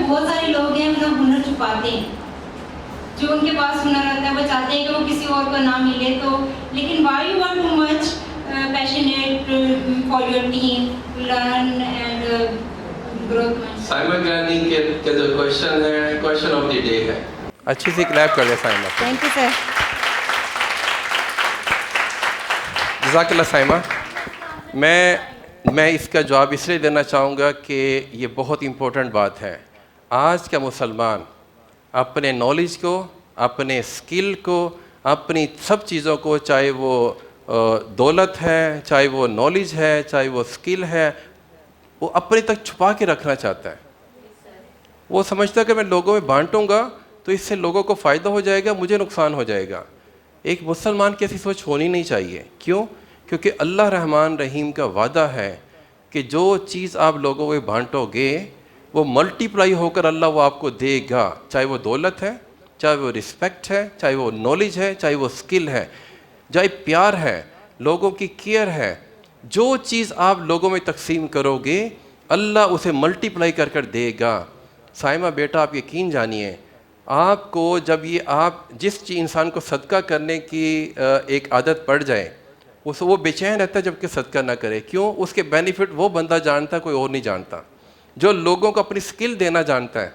بہت سارے لوگ ہیں اپنا ہنر چھپاتے ہیں، جو ان کے پاس ہنر آتا ہے وہ چاہتے ہیں کہ وہ کسی اور کو نہ ملے، تو لیکن why you are too much passionate for your team learn and growth mind. Saima Gilani کے جو کوشچن ہے، کوشچن آف دی ڈے ہے. اچھی سی کلیپ کر لیں سائمہ. Thank you sir. جزاک اللہ سائمہ. میں اس کا جواب اس لیے دینا چاہوں گا کہ یہ بہت امپورٹنٹ بات ہے. آج کا مسلمان اپنے نالج کو، اپنے اسکل کو، اپنی سب چیزوں کو، چاہے وہ دولت ہے، چاہے وہ نالج ہے، چاہے وہ اسکل ہے، وہ اپنے تک چھپا کے رکھنا چاہتا ہے. وہ سمجھتا ہے کہ میں لوگوں میں بانٹوں گا تو اس سے لوگوں کو فائدہ ہو جائے گا، مجھے نقصان ہو جائے گا. ایک مسلمان کی ایسی سوچ ہونی نہیں چاہیے. کیوں؟ کیونکہ اللہ رحمان رحیم کا وعدہ ہے کہ جو چیز آپ لوگوں میں بانٹو گے وہ ملٹی پلائی ہو کر اللہ وہ آپ کو دے گا، چاہے وہ دولت ہے، چاہے وہ رسپیکٹ ہے، چاہے وہ نالج ہے، چاہے وہ اسکل ہے، چاہے پیار ہے، لوگوں کی کیئر ہے. جو چیز آپ لوگوں میں تقسیم کرو گے اللہ اسے ملٹی پلائی کر کر دے گا. سائمہ بیٹا آپ یقین جانیے، آپ کو جب یہ آپ جس انسان کو صدقہ کرنے کی ایک عادت پڑ جائے وہ بے چین رہتا ہے جب کہ صدقہ نہ کرے. کیوں؟ اس کے بینیفٹ وہ بندہ جانتا ہے، کوئی اور نہیں جانتا. جو لوگوں کو اپنی اسکل دینا جانتا ہے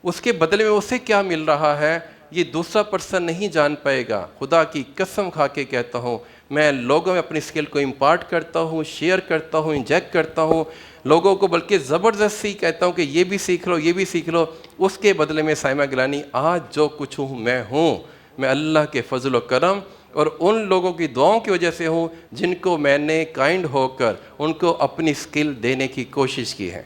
اس کے بدلے میں اسے کیا مل رہا ہے یہ دوسرا پرسن نہیں جان پائے گا. خدا کی قسم کھا کے کہتا ہوں، میں لوگوں میں اپنی اسکل کو امپارٹ کرتا ہوں، شیئر کرتا ہوں، انجیکٹ کرتا ہوں لوگوں کو، بلکہ زبردستی کہتا ہوں کہ یہ بھی سیکھ لو، یہ بھی سیکھ لو. اس کے بدلے میں سائمہ گیلانی آج جو کچھ ہوں میں اللہ کے فضل و کرم اور ان لوگوں کی دعاؤں کی وجہ سے ہوں جن کو میں نے کائنڈ ہو کر ان کو اپنی اسکل دینے کی کوشش کی ہے.